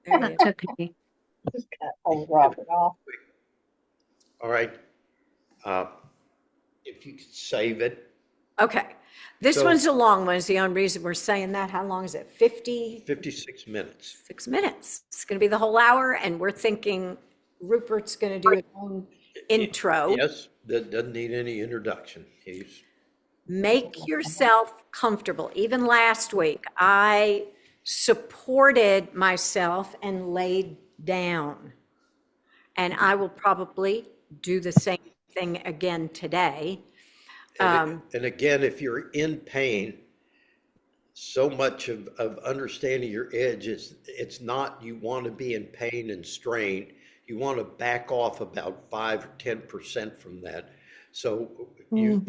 There you It's okay. Just cut old Robert off. All right. If you could save it, Okay. This So- one's a long one. Is the only reason we're saying that. How long is it? 56 minutes. 6 minutes. It's going to be the whole hour, and we're thinking Rupert's going to do his own intro. Yes, that doesn't need any introduction. He's Make yourself comfortable. Even last week, I supported myself and laid down. And I will probably do the same thing again today. and again, if you're in pain, so much of understanding your edge is it's not you want to be in pain and strain. You want to back off about 5 or 10% from that. So you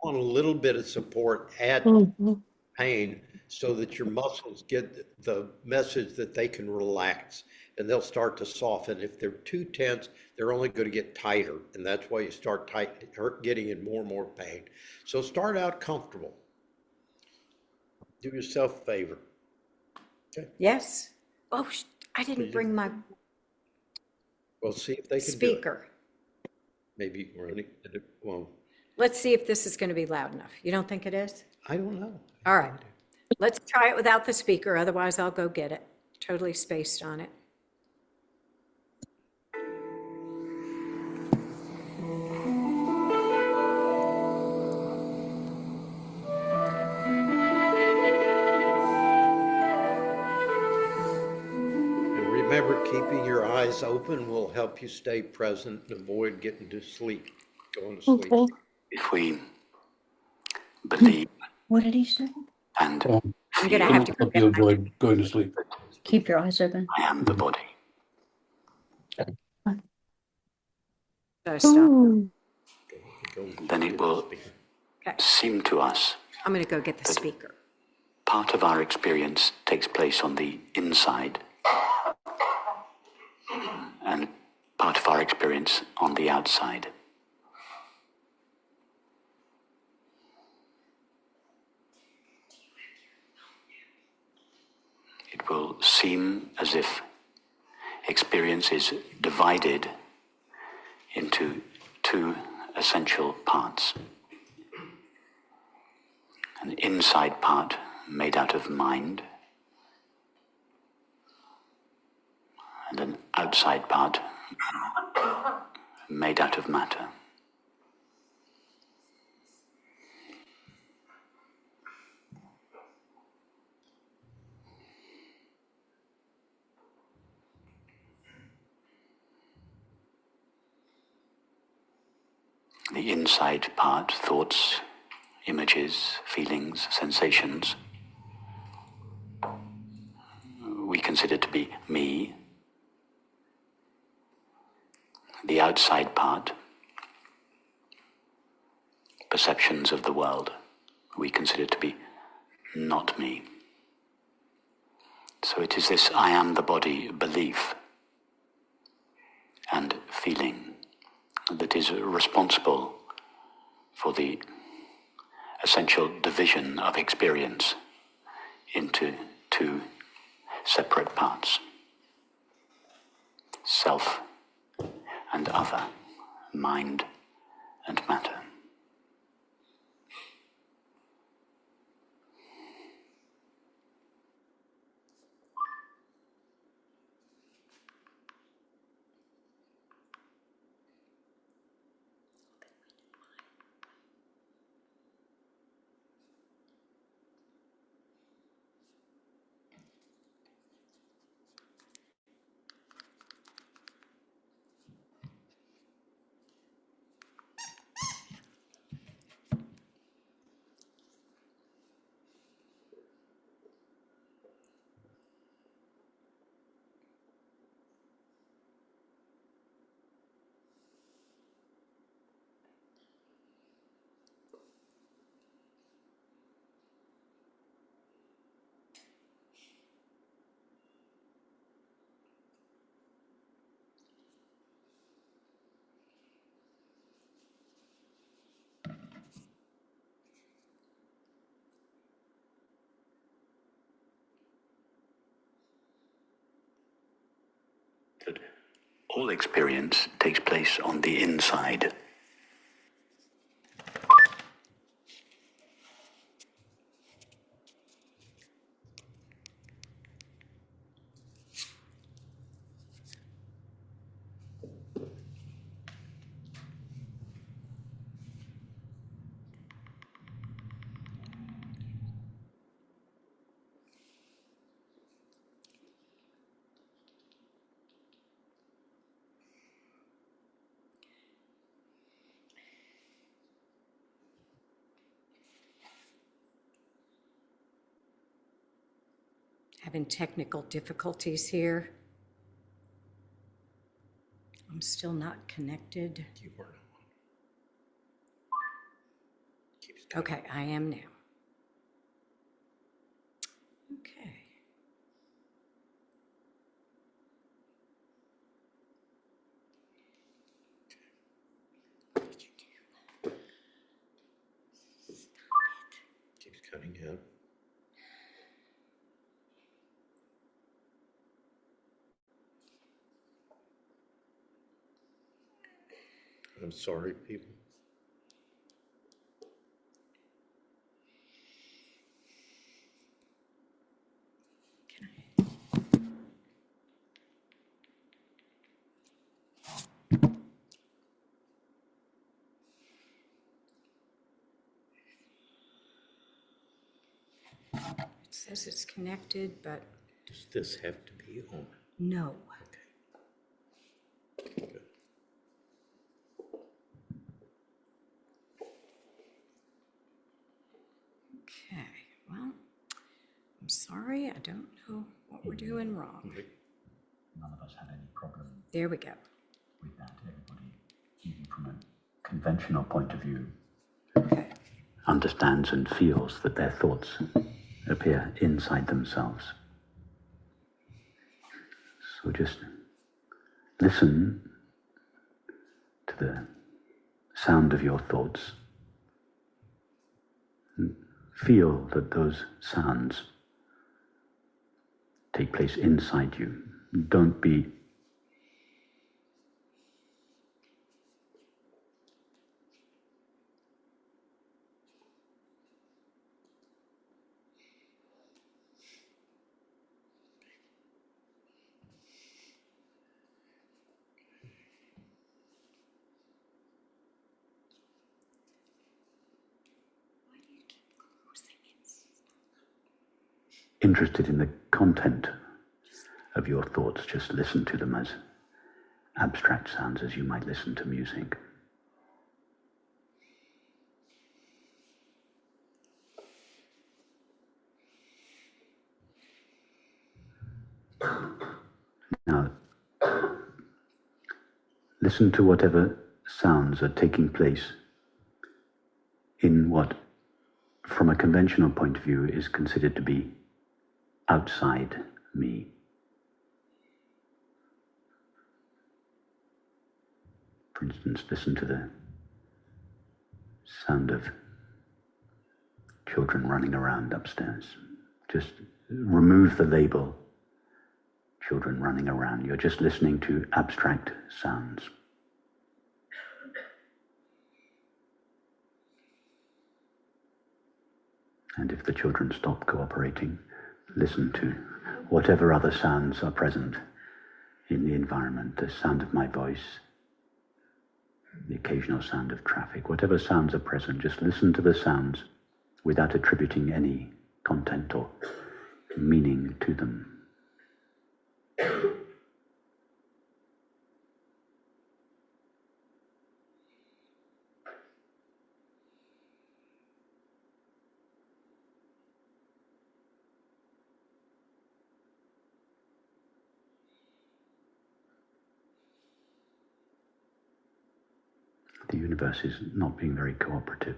want a little bit of support at pain so that your muscles get the message that they can relax and they'll start to soften. If they're too tense, they're only going to get tighter. And that's why you start getting in more and more pain. So start out comfortable. Do yourself a favor. Okay. Yes. Oh, I didn't bring my Well, see if they can speaker. do it. Maybe running. Well, Let's see if this is going to be loud enough. You don't think it is? I don't know. All right. Let's try it without the speaker. Otherwise, I'll go get it. Totally spaced on it. And remember, keeping your eyes open will help you stay present and avoid getting to sleep, going to sleep. Okay. If we believe What did he say? and I'm going to feel have to go Help get you my avoid going to sleep. Keep your eyes open. I am the body, stop. Ooh. then it will Okay. seem to us I'm going to go get the speaker. part of our experience takes place on the inside and part of our experience on the outside. It will seem as if experience is divided into two essential parts. An inside part made out of mind, and an outside part made out of matter. The inside part, thoughts, images, feelings, sensations, we consider to be me. The outside part, perceptions of the world, we consider to be not me. So it is this I am the body belief and feeling that is responsible for the essential division of experience into two separate parts: self and other, mind and matter. All experience takes place on the inside. Having technical difficulties here. I'm still not connected. You weren't on. Keeps Okay, I am now. Okay. keeps cutting in. I'm sorry, people. It says it's connected, but Does this have to be on? no. Okay. Good. Okay, well, I'm sorry, I don't know what we're doing wrong. None of us had any problem There we go. with that. Everybody, even from a conventional point of view, Okay. understands and feels that their thoughts appear inside themselves. So just listen to the sound of your thoughts and feel that those sounds take place inside you. Don't be interested in the content of your thoughts. Just listen to them as abstract sounds, as you might listen to music. Now, listen to whatever sounds are taking place in what, from a conventional point of view, is considered to be outside me. For instance, listen to the sound of children running around upstairs. Just remove the label, children running around. You're just listening to abstract sounds. And if the children stop cooperating, listen to whatever other sounds are present in the environment, the sound of my voice, the occasional sound of traffic, whatever sounds are present, just listen to the sounds without attributing any content or meaning to them. The universe is not being very cooperative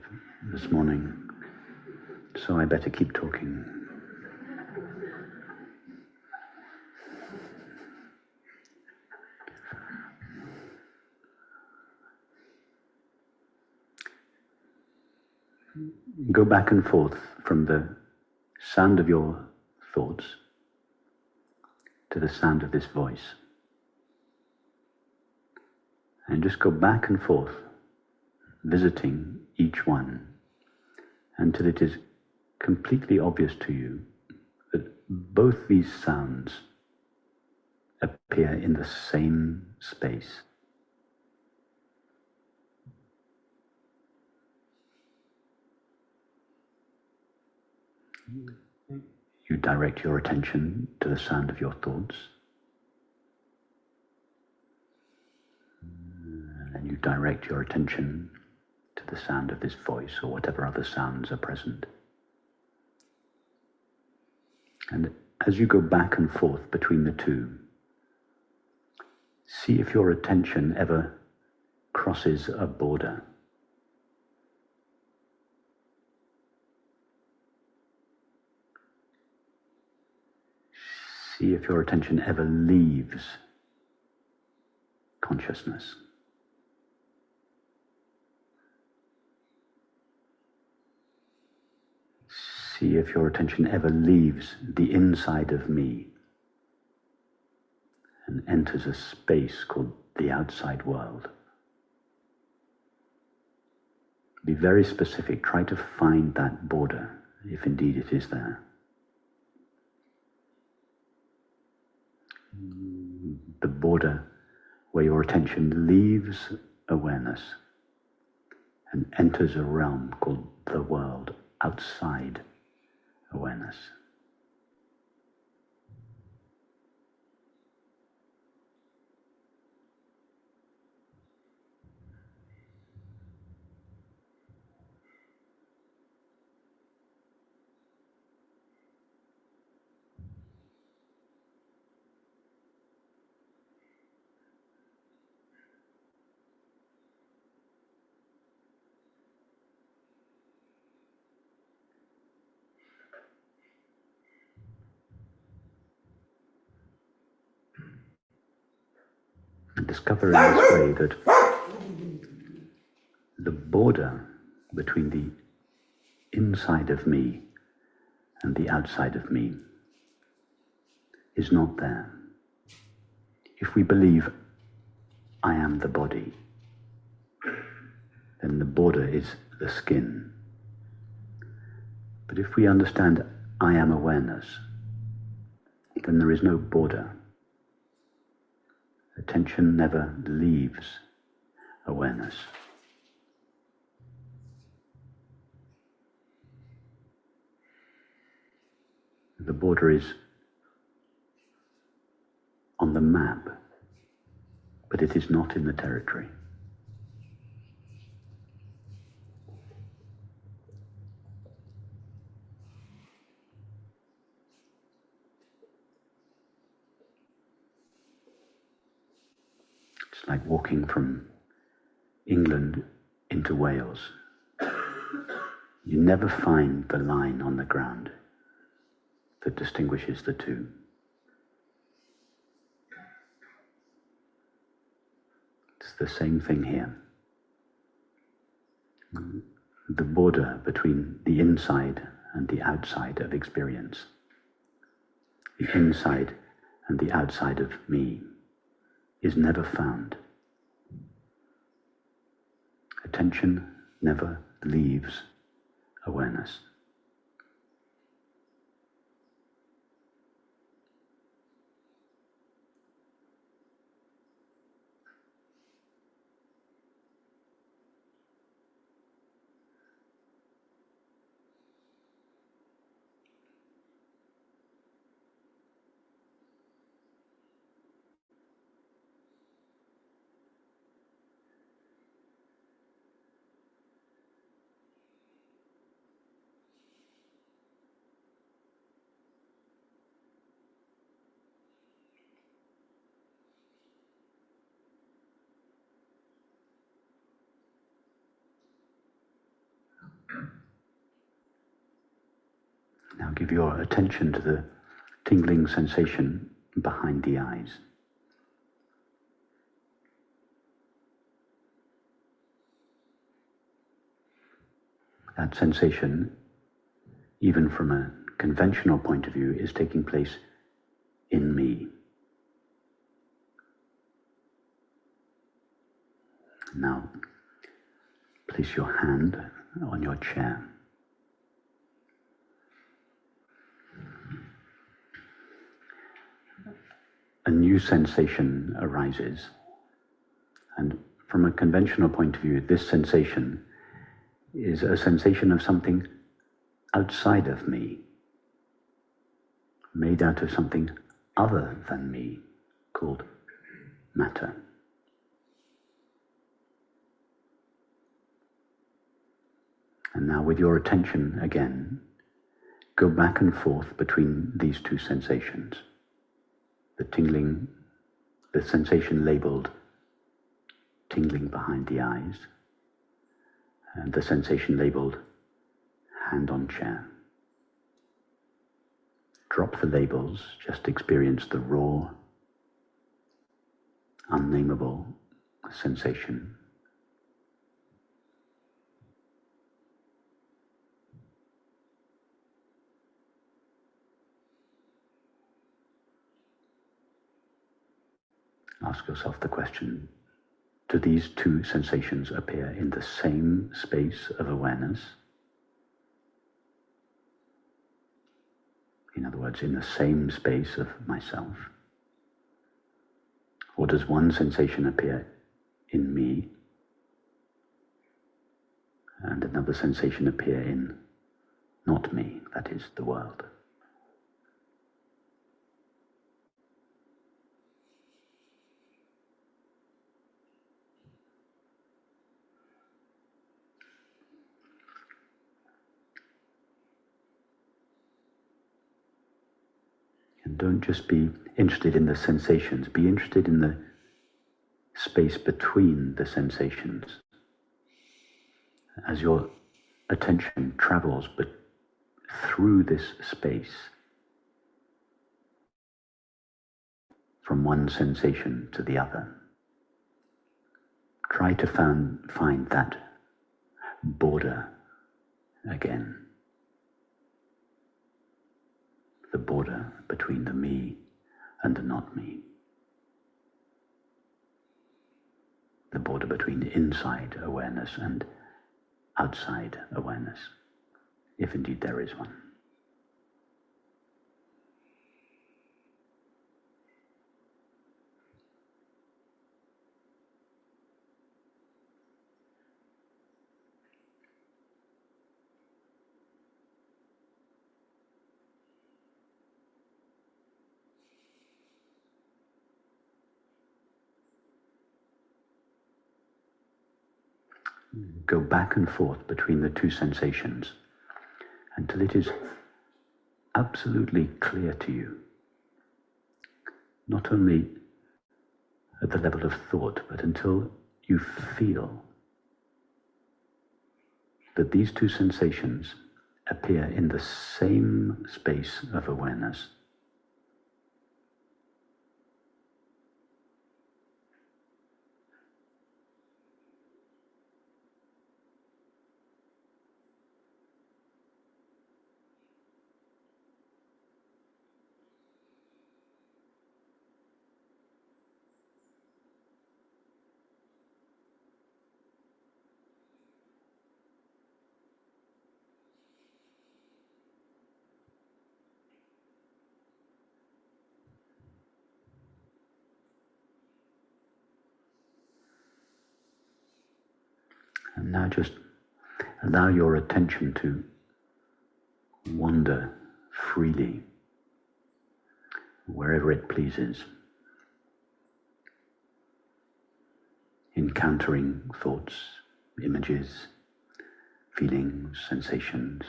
this morning, so I better keep talking. Go back and forth from the sound of your thoughts to the sound of this voice. And just go back and forth, visiting each one, until it is completely obvious to you that both these sounds appear in the same space. You direct your attention to the sound of your thoughts, and then you direct your attention to the sound of this voice or whatever other sounds are present. And as you go back and forth between the two, see if your attention ever crosses a border. See if your attention ever leaves consciousness. See if your attention ever leaves the inside of me and enters a space called the outside world. Be very specific. Try to find that border, if indeed it is there. The border where your attention leaves awareness and enters a realm called the world outside awareness. And discover in this way that the border between the inside of me and the outside of me is not there. If we believe I am the body, then the border is the skin. But if we understand I am awareness, then there is no border. Attention never leaves awareness. The border is on the map, but it is not in the territory. It's like walking from England into Wales. You never find the line on the ground that distinguishes the two. It's the same thing here. The border between the inside and the outside of experience, the inside and the outside of me, is never found. Attention never leaves awareness. Now give your attention to the tingling sensation behind the eyes. That sensation, even from a conventional point of view, is taking place in me. Now, place your hand on your chair. A new sensation arises, and from a conventional point of view, this sensation is a sensation of something outside of me, made out of something other than me, called matter. And now with your attention again, go back and forth between these two sensations. The tingling, the sensation labeled tingling behind the eyes, and the sensation labeled hand on chair. Drop the labels, just experience the raw, unnameable sensation. Ask yourself the question, do these two sensations appear in the same space of awareness? In other words, in the same space of myself? Or does one sensation appear in me and another sensation appear in not me, that is, the world? And don't just be interested in the sensations, be interested in the space between the sensations. As your attention travels but through this space, from one sensation to the other, try to find that border again. The border between the me and the not me. The border between inside awareness and outside awareness, if indeed there is one. Go back and forth between the two sensations until it is absolutely clear to you, not only at the level of thought, but until you feel that these two sensations appear in the same space of awareness. And now just allow your attention to wander freely wherever it pleases, encountering thoughts, images, feelings, sensations,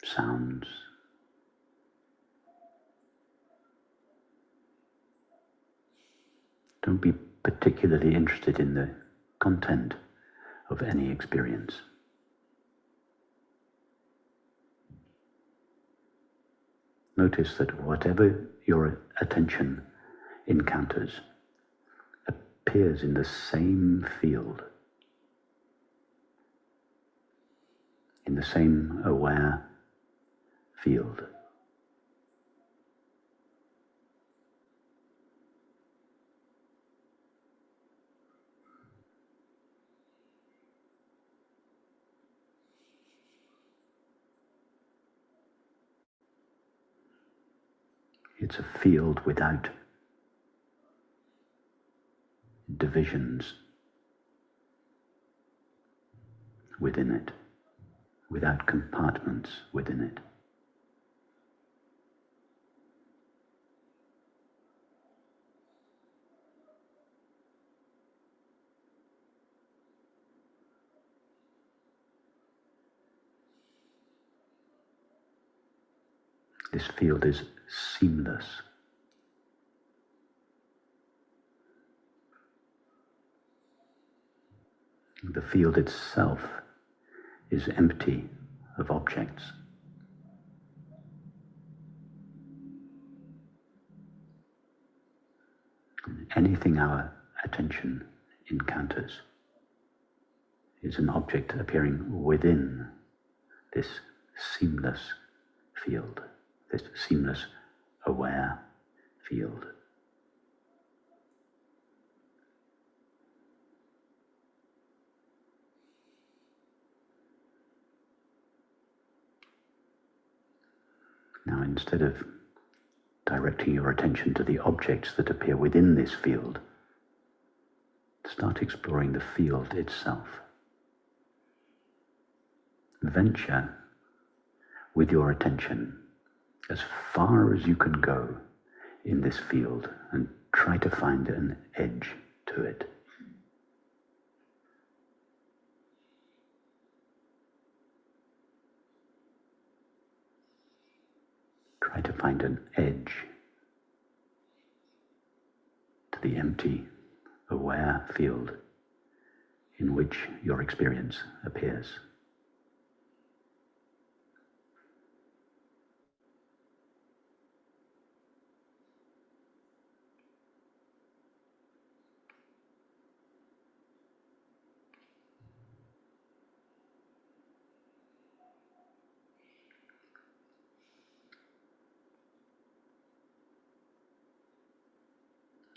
sounds. Don't be particularly interested in the content of any experience. Notice that whatever your attention encounters appears in the same field, in the same aware field. It's a field without divisions within it, without compartments within it. This field is seamless. The field itself is empty of objects. Anything our attention encounters is an object appearing within this seamless field, this seamless aware field. Now, instead of directing your attention to the objects that appear within this field, start exploring the field itself. Venture with your attention as far as you can go in this field and try to find an edge to it. Try to find an edge to the empty, aware field in which your experience appears.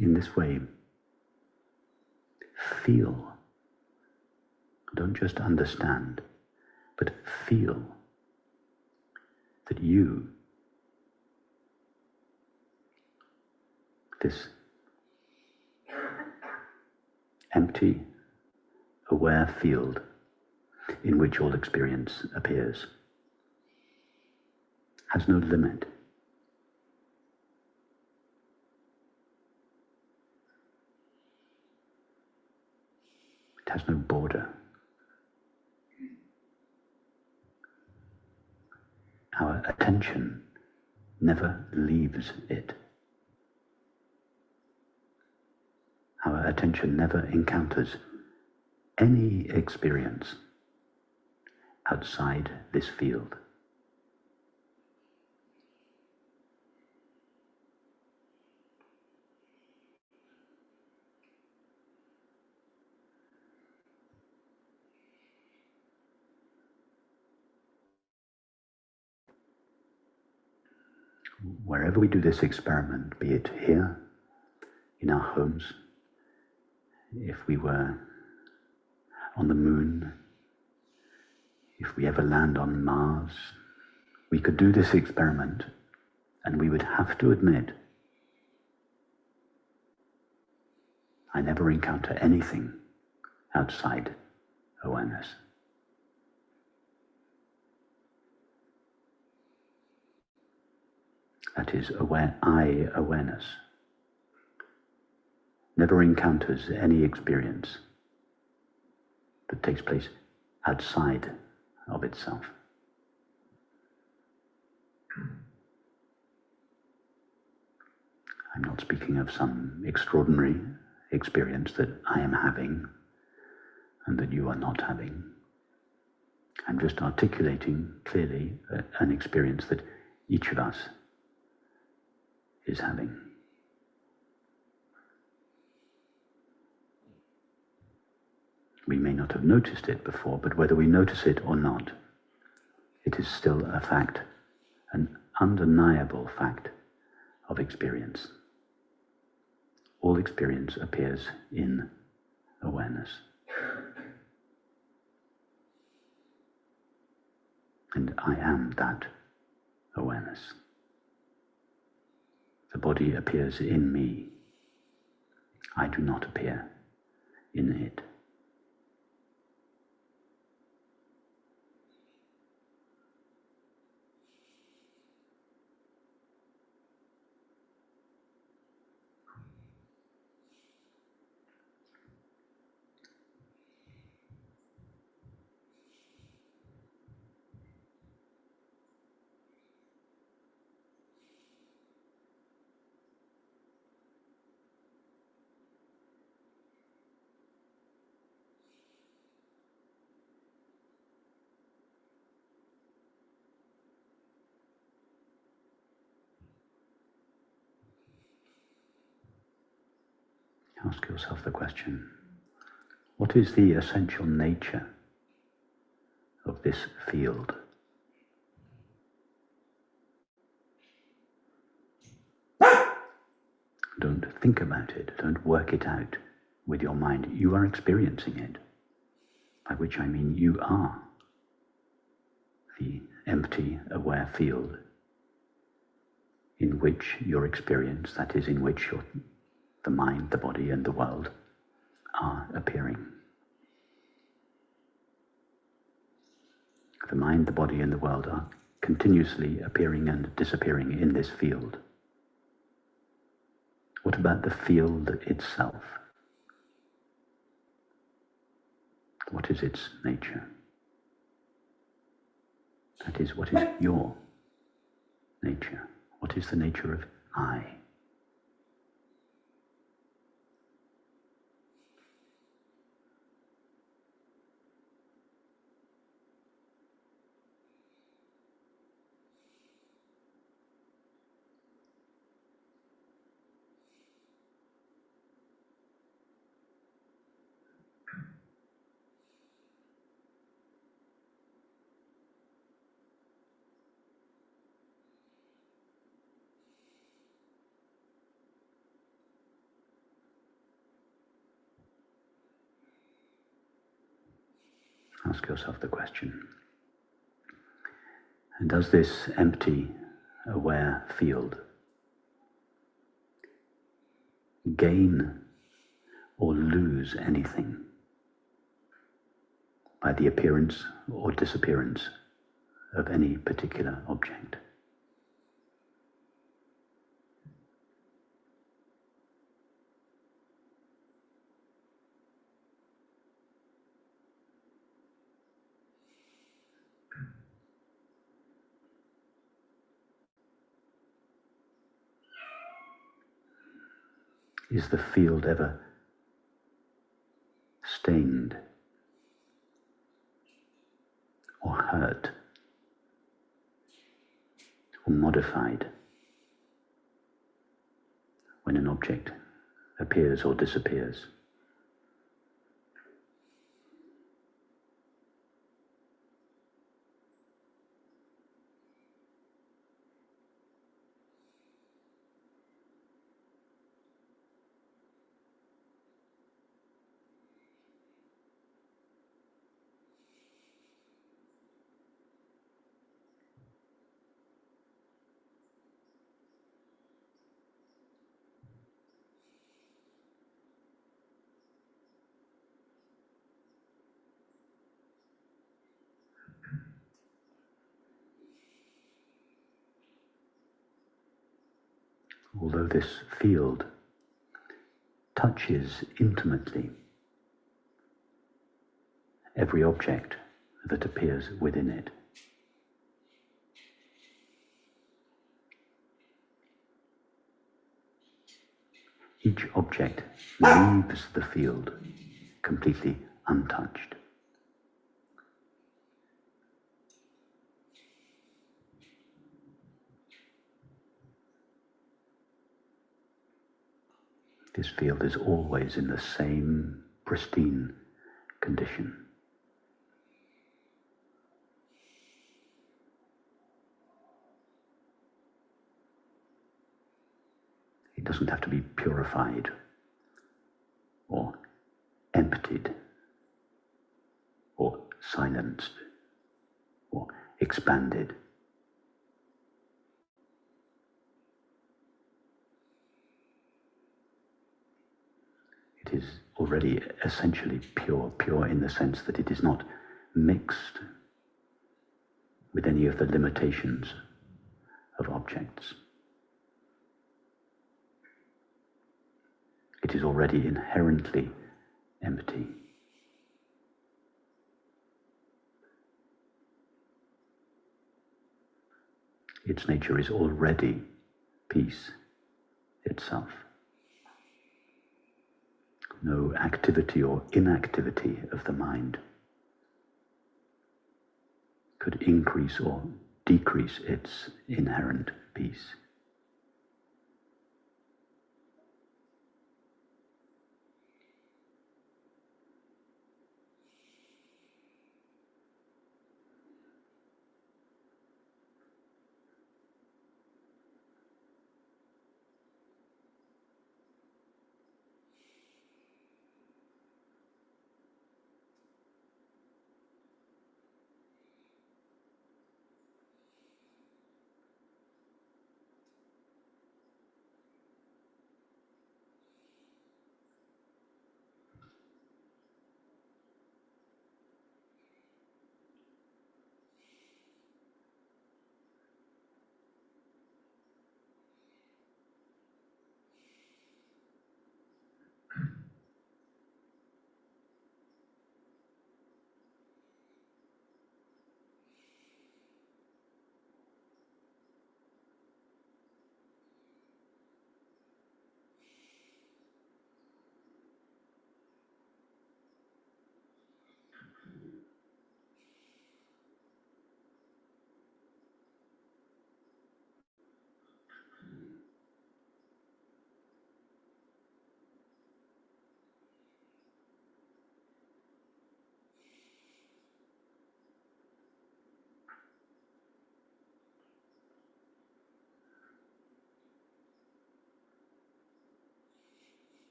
In this way, feel. Don't just understand, but feel that you, this empty, aware field in which all experience appears, has no limit. It has no border. Our attention never leaves it. Our attention never encounters any experience outside this field. Wherever we do this experiment, be it here, in our homes, if we were on the moon, if we ever land on Mars, we could do this experiment and we would have to admit, I never encounter anything outside awareness. That is, awareness never encounters any experience that takes place outside of itself. I'm not speaking of some extraordinary experience that I am having and that you are not having. I'm just articulating clearly an experience that each of us is having. We may not have noticed it before, but whether we notice it or not, it is still a fact, an undeniable fact of experience. All experience appears in awareness. And I am that awareness. The body appears in me. I do not appear in it. Ask yourself the question, what is the essential nature of this field? Don't think about it, don't work it out with your mind. You are experiencing it, by which I mean you are the empty, aware field in which your experience, that is, in which the mind, the body, and the world are appearing. The mind, the body, and the world are continuously appearing and disappearing in this field. What about the field itself? What is its nature? That is, what is your nature? What is the nature of I? Ask yourself the question, and does this empty, aware field gain or lose anything by the appearance or disappearance of any particular object? Is the field ever stained or hurt or modified when an object appears or disappears? Although this field touches intimately every object that appears within it, each object leaves the field completely untouched. This field is always in the same pristine condition. It doesn't have to be purified or emptied or silenced or expanded. It is already essentially pure, pure in the sense that it is not mixed with any of the limitations of objects. It is already inherently empty. Its nature is already peace itself. No activity or inactivity of the mind could increase or decrease its inherent peace.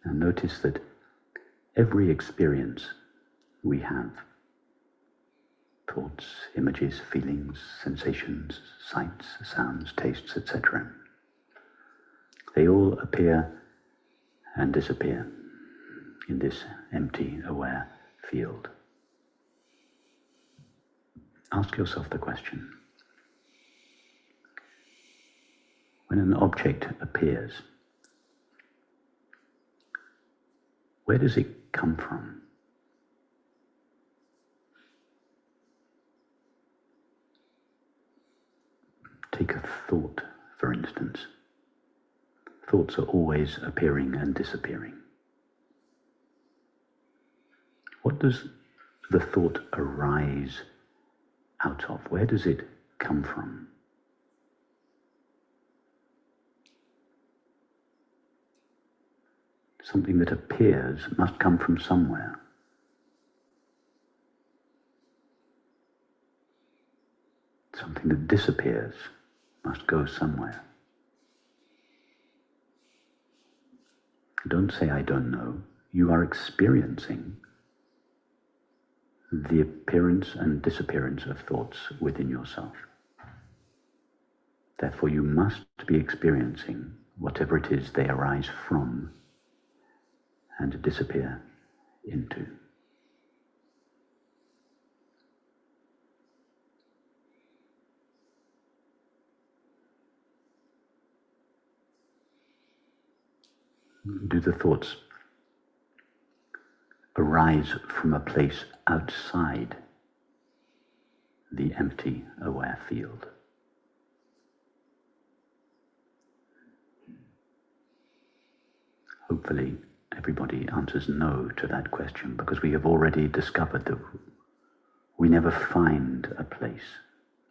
And notice that every experience we have, thoughts, images, feelings, sensations, sights, sounds, tastes, etc., they all appear and disappear in this empty, aware field. Ask yourself the question: when an object appears, where does it come from? Take a thought, for instance. Thoughts are always appearing and disappearing. What does the thought arise out of? Where does it come from? Something that appears must come from somewhere. Something that disappears must go somewhere. Don't say, I don't know. You are experiencing the appearance and disappearance of thoughts within yourself. Therefore, you must be experiencing whatever it is they arise from and disappear into. Do the thoughts arise from a place outside the empty, aware field? Hopefully, everybody answers no to that question, because we have already discovered that we never find a place.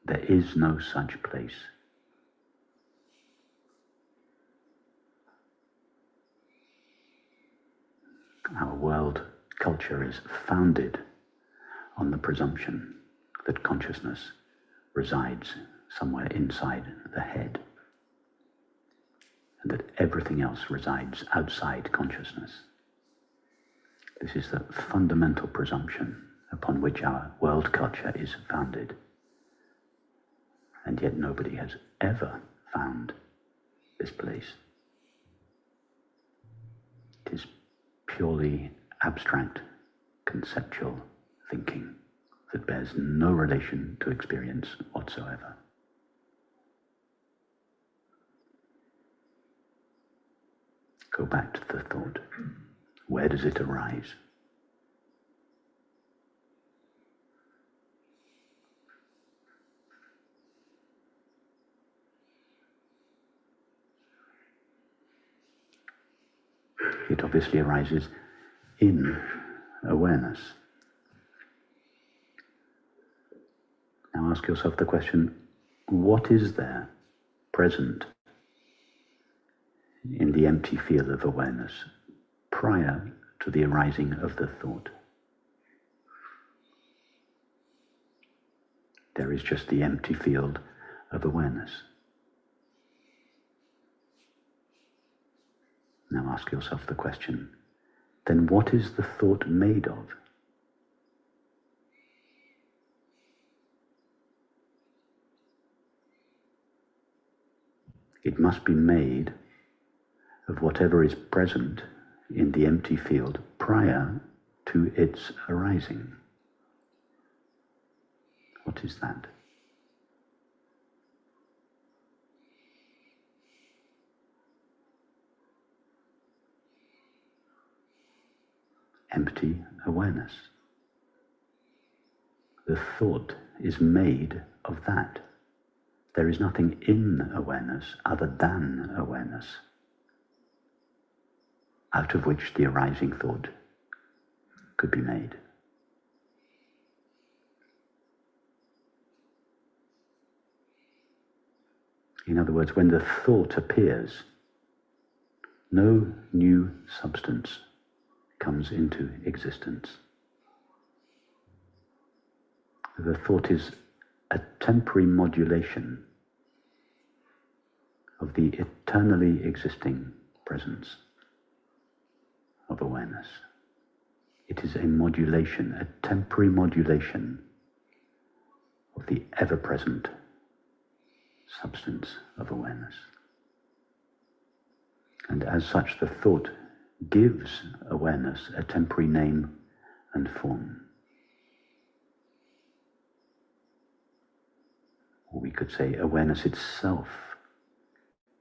There is no such place. Our world culture is founded on the presumption that consciousness resides somewhere inside the head, and that everything else resides outside consciousness. This is the fundamental presumption upon which our world culture is founded. And yet nobody has ever found this place. It is purely abstract, conceptual thinking that bears no relation to experience whatsoever. Go back to the thought. Where does it arise? It obviously arises in awareness. Now ask yourself the question, what is there present in the empty field of awareness prior to the arising of the thought? There is just the empty field of awareness. Now ask yourself the question, then what is the thought made of? It must be made of whatever is present in the empty field prior to its arising. What is that? Empty awareness. The thought is made of that. There is nothing in awareness other than awareness, out of which the arising thought could be made. In other words, when the thought appears, no new substance comes into existence. The thought is a temporary modulation of the eternally existing presence of awareness. It is a modulation, a temporary modulation of the ever-present substance of awareness. And as such, the thought gives awareness a temporary name and form. Or we could say awareness itself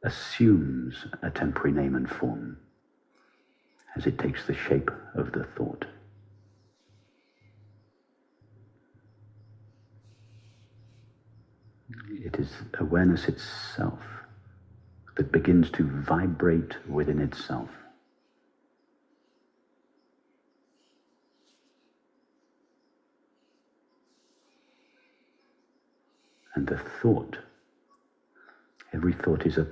assumes a temporary name and form as it takes the shape of the thought. It is awareness itself that begins to vibrate within itself. And the thought, every thought is a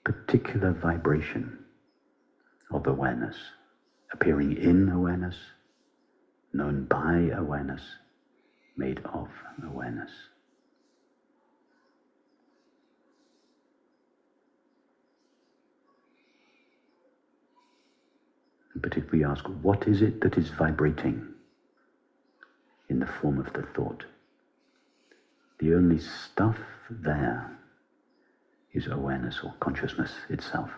particular vibration of awareness, appearing in awareness, known by awareness, made of awareness. And particularly ask, what is it that is vibrating in the form of the thought? The only stuff there is awareness or consciousness itself.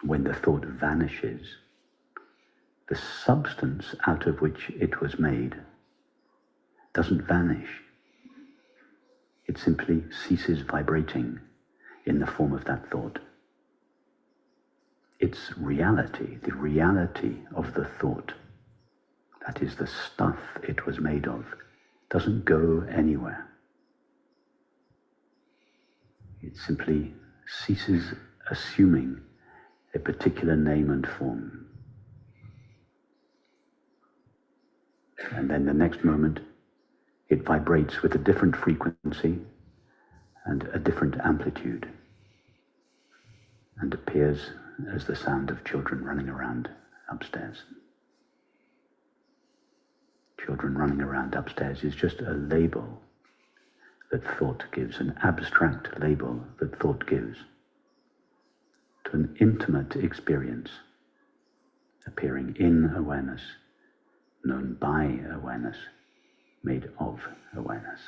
When the thought vanishes, the substance out of which it was made doesn't vanish. It simply ceases vibrating in the form of that thought. Its reality, the reality of the thought, that is the stuff it was made of, doesn't go anywhere. It simply ceases assuming a particular name and form. And then the next moment, it vibrates with a different frequency and a different amplitude and appears as the sound of children running around upstairs. Children running around upstairs is just a label that thought gives, an abstract label that thought gives to an intimate experience appearing in awareness, known by awareness, made of awareness.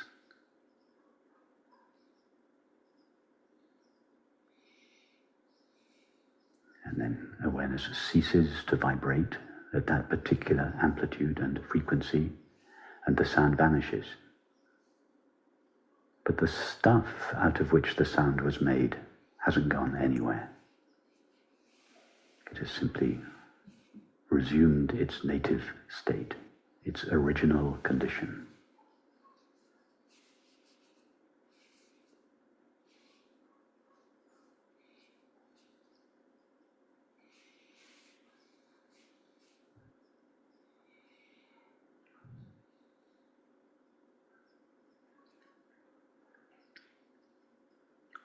And then awareness ceases to vibrate at that particular amplitude and frequency, and the sound vanishes. But the stuff out of which the sound was made hasn't gone anywhere. It has simply resumed its native state, its original condition.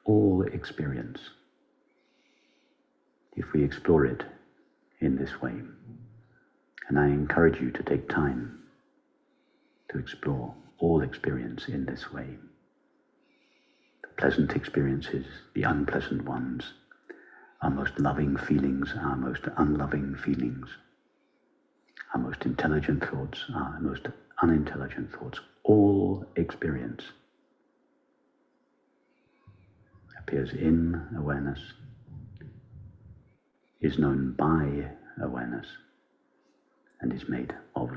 All experience, if we explore it in this way, and I encourage you to take time to explore all experience in this way, the pleasant experiences, the unpleasant ones, our most loving feelings, our most unloving feelings, our most intelligent thoughts, our most unintelligent thoughts, all experience appears in awareness, is known by awareness, and is made of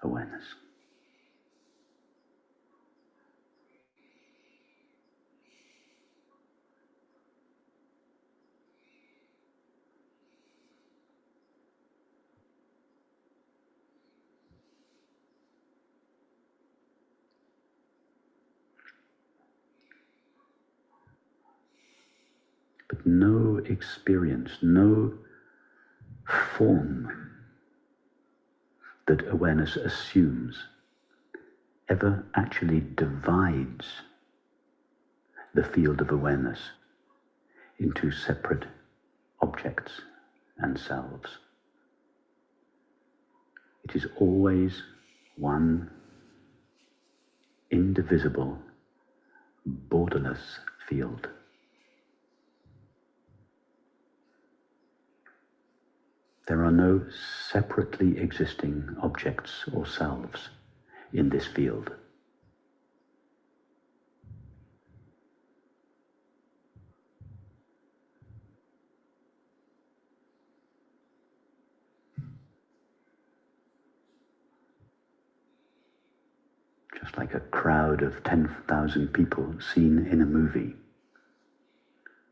awareness. But no experience, no form that awareness assumes ever actually divides the field of awareness into separate objects and selves. It is always one indivisible, borderless field. There are no separately existing objects or selves in this field. Just like a crowd of 10,000 people seen in a movie.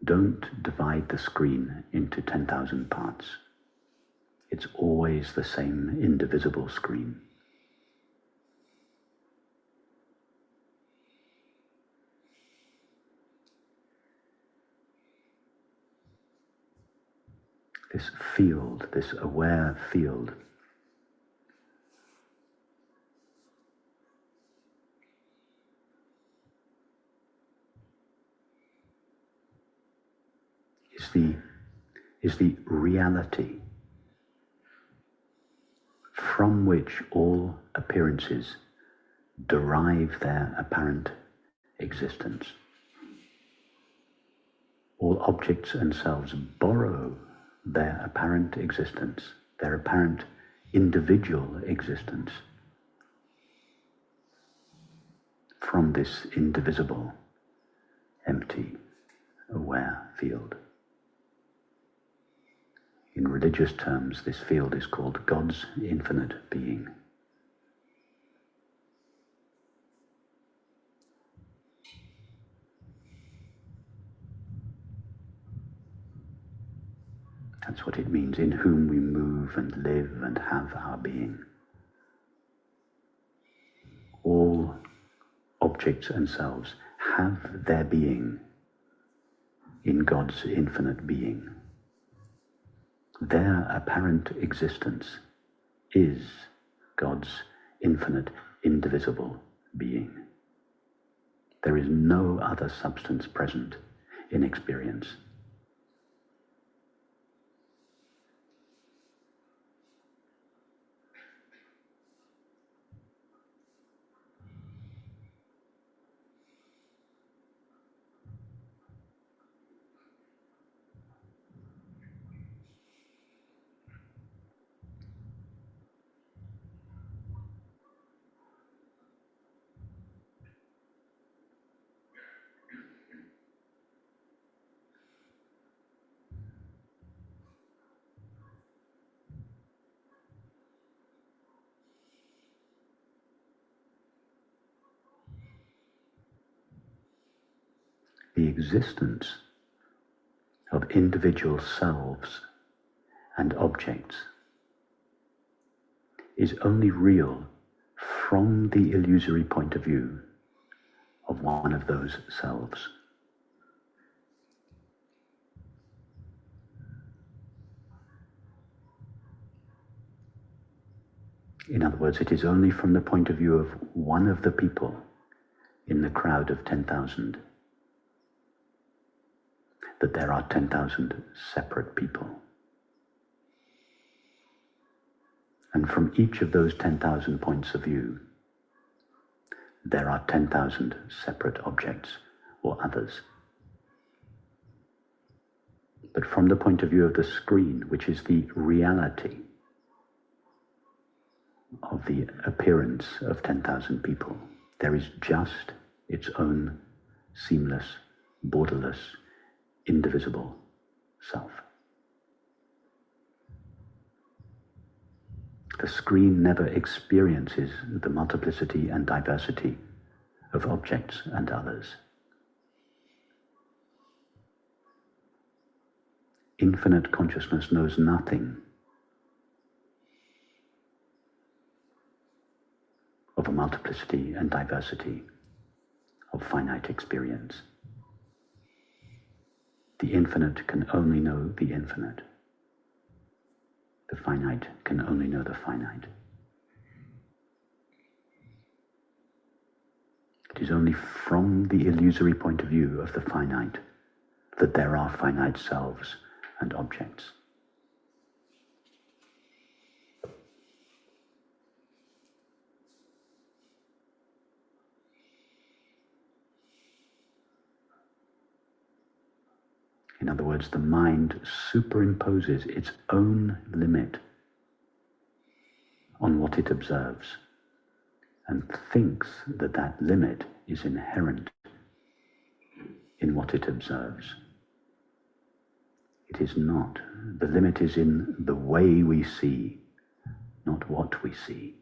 Don't divide the screen into 10,000 parts. It's always the same indivisible screen. This field, this aware field, is the reality from which all appearances derive their apparent existence. All objects and selves borrow their apparent existence, their apparent individual existence from this indivisible, empty, aware field. In religious terms, this field is called God's infinite being. That's what it means, in whom we move and live and have our being. All objects and selves have their being in God's infinite being. Their apparent existence is God's infinite, indivisible being. There is no other substance present in experience. the existence of individual selves and objects is only real from the illusory point of view of one of those selves. In other words, it is only from the point of view of one of the people in the crowd of 10,000 that there are 10,000 separate people. And from each of those 10,000 points of view, there are 10,000 separate objects or others. But from the point of view of the screen, which is the reality of the appearance of 10,000 people, there is just its own seamless, borderless, indivisible self. The screen never experiences the multiplicity and diversity of objects and others. Infinite consciousness knows nothing of a multiplicity and diversity of finite experience. The infinite can only know the infinite. The finite can only know the finite. It is only from the illusory point of view of the finite that there are finite selves and objects. In other words, the mind superimposes its own limit on what it observes and thinks that that limit is inherent in what it observes. It is not. The limit is in the way we see, not what we see.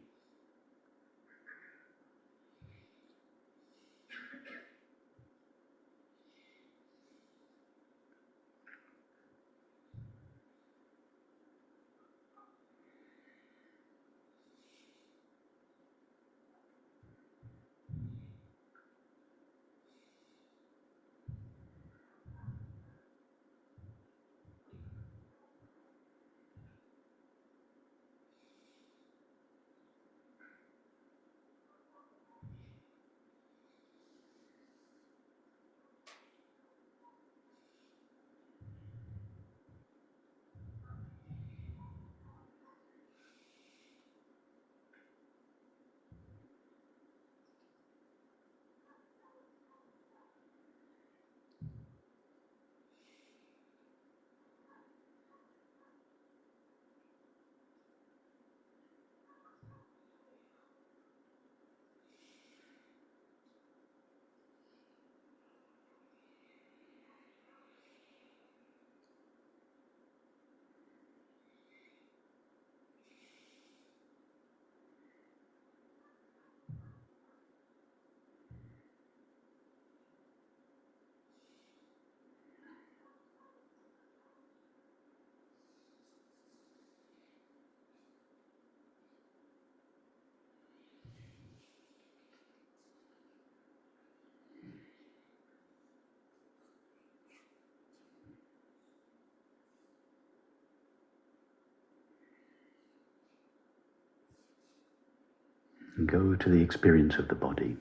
Go to the experience of the body.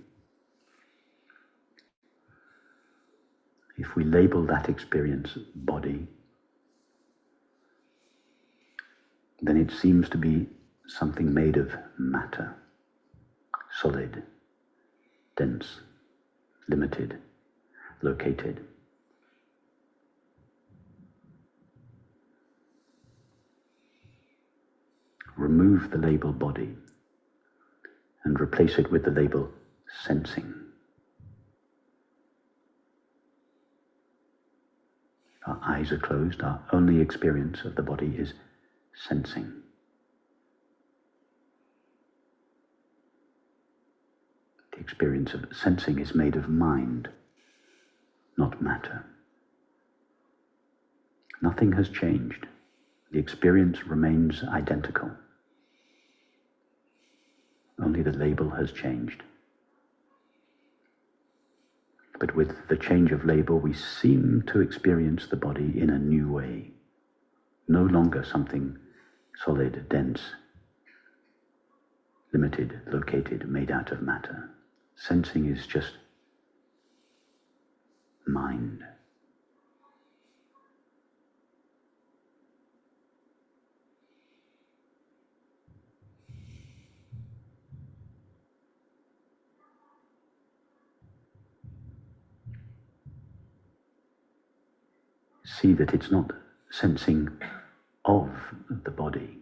If we label that experience body, then it seems to be something made of matter, solid, dense, limited, located. Remove the label body and replace it with the label sensing. Our eyes are closed. Our only experience of the body is sensing. The experience of sensing is made of mind, not matter. Nothing has changed. The experience remains identical. Only the label has changed. But with the change of label, we seem to experience the body in a new way. No longer something solid, dense, limited, located, made out of matter. Sensing is just mind. See that it's not sensing of the body.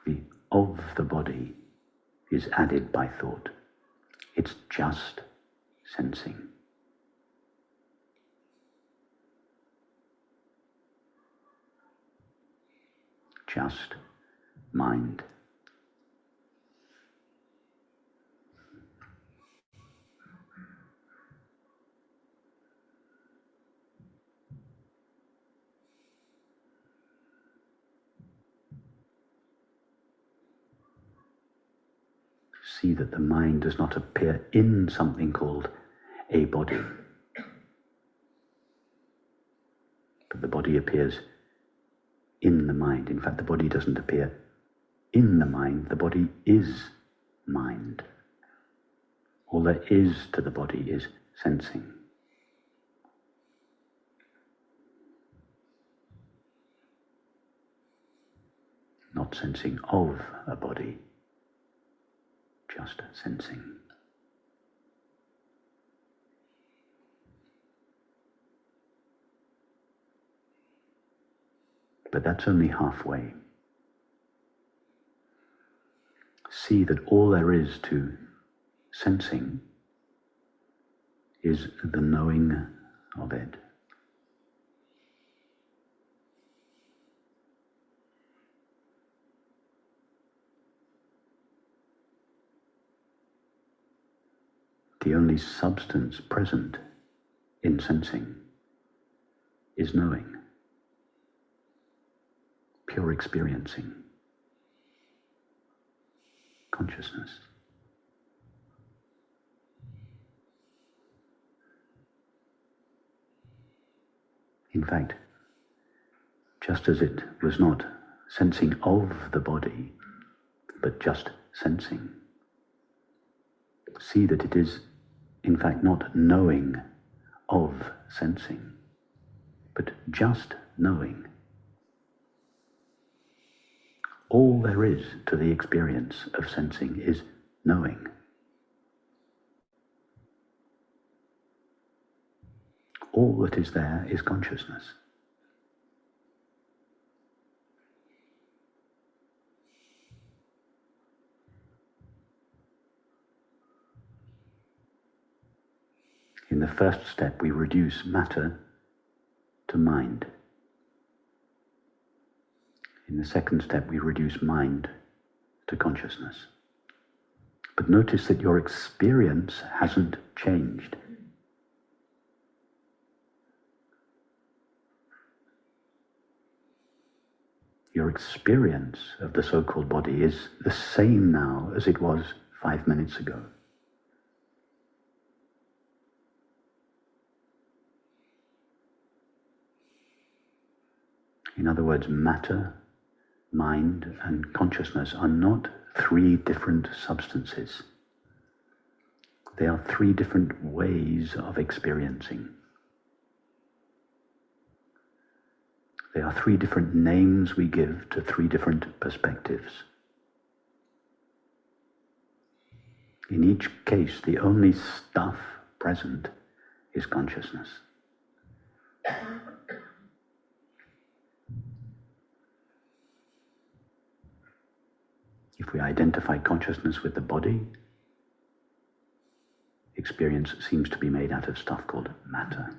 The of the body is added by thought. It's just sensing. Just mind. See that the mind does not appear in something called a body, but the body appears in the mind. In fact, the body doesn't appear in the mind, the body is mind. All there is to the body is sensing. Not sensing of a body, just sensing. But that's only halfway. See that all there is to sensing is the knowing of it. The only substance present in sensing is knowing, pure experiencing, consciousness. In fact, just as it was not sensing of the body, but just sensing, see that it is in fact not knowing of sensing, but just knowing. All there is to the experience of sensing is knowing. All that is there is consciousness. In the first step, we reduce matter to mind. In the second step, we reduce mind to consciousness. But notice that your experience hasn't changed. Your experience of the so-called body is the same now as it was 5 minutes ago. In other words, matter, mind, and consciousness are not 3 different substances. They are 3 different ways of experiencing. They are 3 different names we give to 3 different perspectives. In each case, the only stuff present is consciousness. If we identify consciousness with the body, experience seems to be made out of stuff called matter.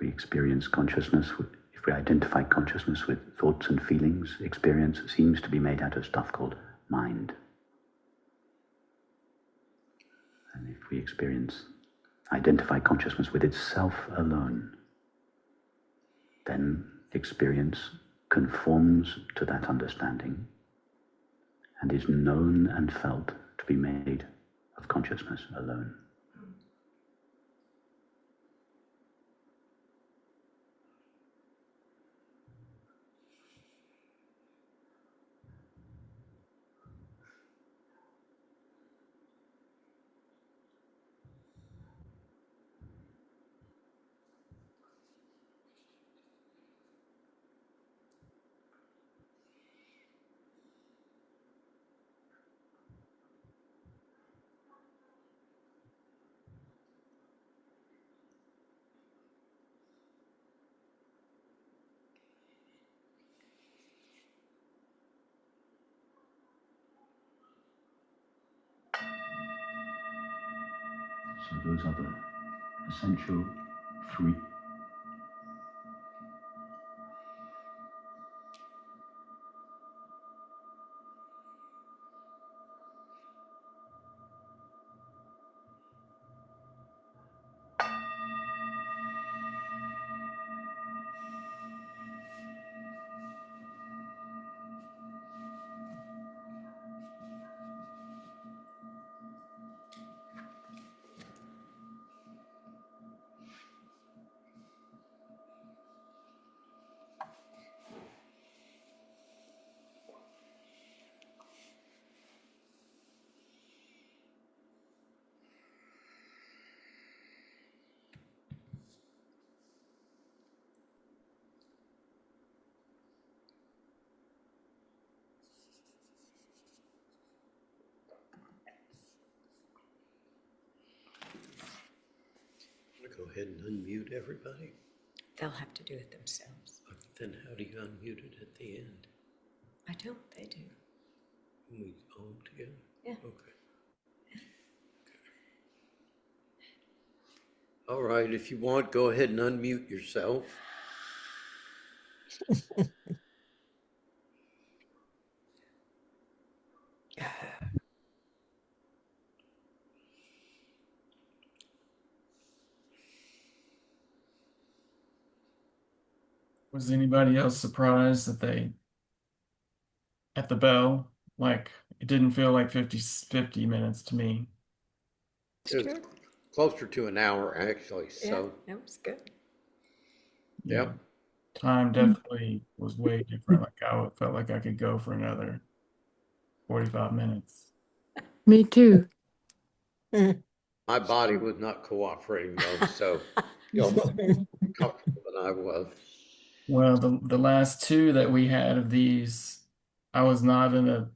If we identify consciousness with thoughts and feelings, experience seems to be made out of stuff called mind. And if we identify consciousness with itself alone, then experience conforms to that understanding and is known and felt to be made of consciousness alone. So those are the essential three. Go ahead and unmute everybody. They'll have to do it themselves. Then how do you unmute it at the end? I don't, they do. We all together? Yeah. Okay. All right, if you want, go ahead and unmute yourself. Was anybody else surprised that at the bell, like it didn't feel like 50 minutes to me? It was closer to an hour, actually, so, Yeah, that was good. yep. Time definitely was way different. Like I felt like I could go for another 45 minutes. Me too. My body was not cooperating though, so you're much more comfortable than I was. Well, the last two that we had of these, I was not in a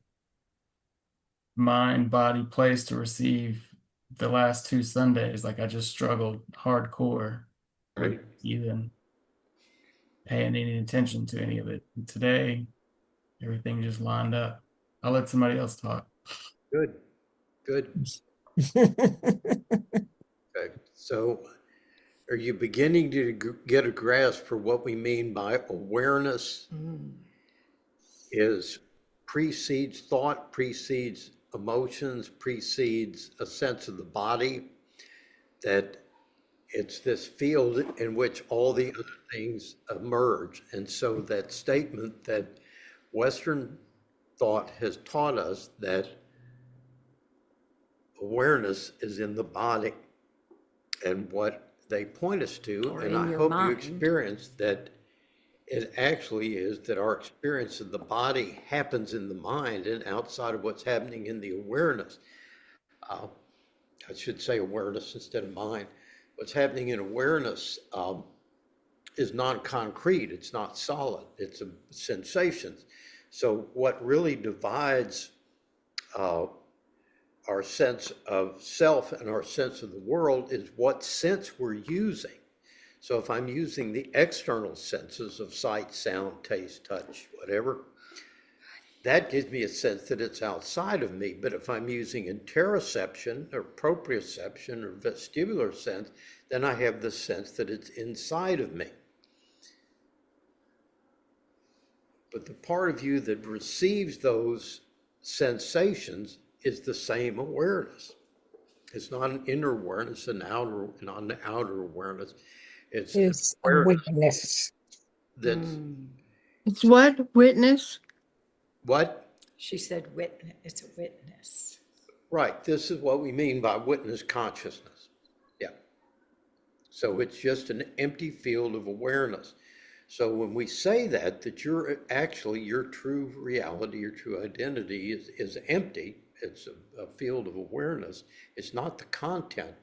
mind body place to receive the last two Sundays. Like I just struggled hardcore with Right. even paying any attention to any of it. And today, everything just lined up. I'll let somebody else talk. Good, good. Okay, so are you beginning to get a grasp for what we mean by awareness is precedes thought, precedes emotions, precedes a sense of the body, that it's this field in which all the other things emerge. And so that statement that Western thought has taught us that awareness is in the body, and what they point us to, Or and in I your hope you mind. experience that it actually is that our experience of the body happens in the mind and outside of what's happening in the awareness. I should say awareness instead of mind. What's happening in awareness is non-concrete. It's not solid. It's sensations. So what really divides our sense of self and our sense of the world is what sense we're using. So if I'm using the external senses of sight, sound, taste, touch, whatever, that gives me a sense that it's outside of me. But if I'm using interoception or proprioception or vestibular sense, then I have the sense that it's inside of me. But the part of you that receives those sensations is the same awareness. It's not an inner awareness, not an outer awareness. It's an It's a awareness witness. that's It's what? Witness? what? She said witness, it's a witness. Right. This is what we mean by witness consciousness. Yeah. So it's just an empty field of awareness. So when we say that you're actually, your true reality, your true identity is empty, it's a field of awareness, it's not the content.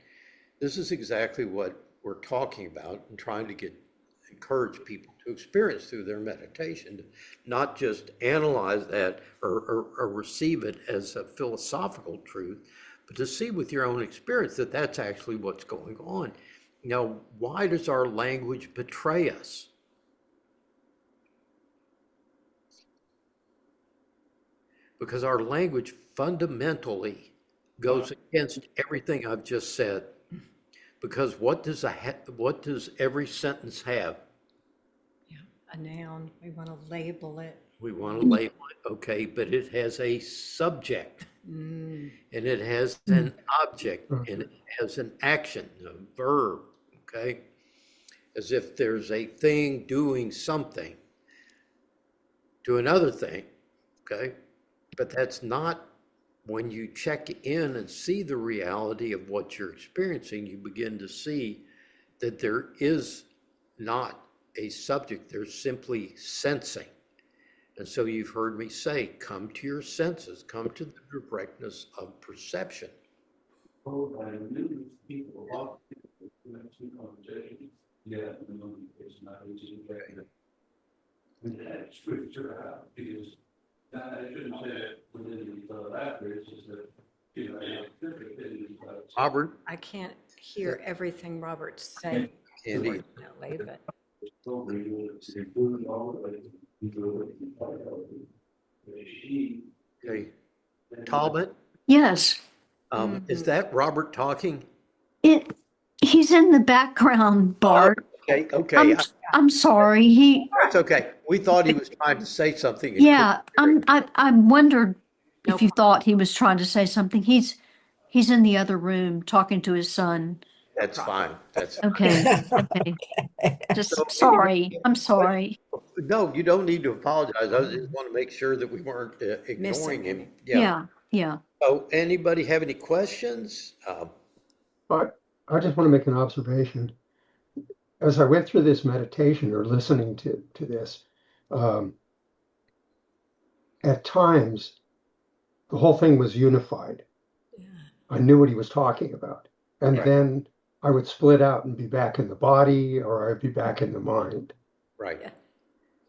This is exactly what we're talking about and trying to encourage people to experience through their meditation, to not just analyze that or receive it as a philosophical truth, but to see with your own experience that that's actually what's going on. Now, why does our language betray us? Because our language fundamentally goes against everything I've just said. Because what does every sentence have? Yeah, a noun, we want to label it. We want to label it, okay, but it has a subject, and it has an object, and it has an action, a verb, okay? As if there's a thing doing something to another thing, okay? But that's not, when you check in and see the reality of what you're experiencing, you begin to see that there is not a subject, there's simply sensing. And so you've heard me say, come to your senses, come to the directness of perception. Robert, I can't hear everything Robert's saying, Andy, unfortunately, but okay. Talbot, Yes. is that Robert talking? He's in the background, Bart. Okay, okay. I'm sorry. That's okay. We thought he was trying to say something. Yeah, I wondered No if you thought he was trying to say something. He's in the other room talking to his son. That's fine. That's fine. Okay. Okay. Just So sorry. I'm sorry. No, you don't need to apologize. I just want to make sure that we weren't ignoring Missing him. any. Yeah. Yeah. So anybody have any questions? I just want to make an observation. As I went through this meditation or listening to this, at times the whole thing was unified. yeah. I knew what he was talking about. And Right. then I would split out and be back in the body, or I'd be back in the mind. Right. Yeah.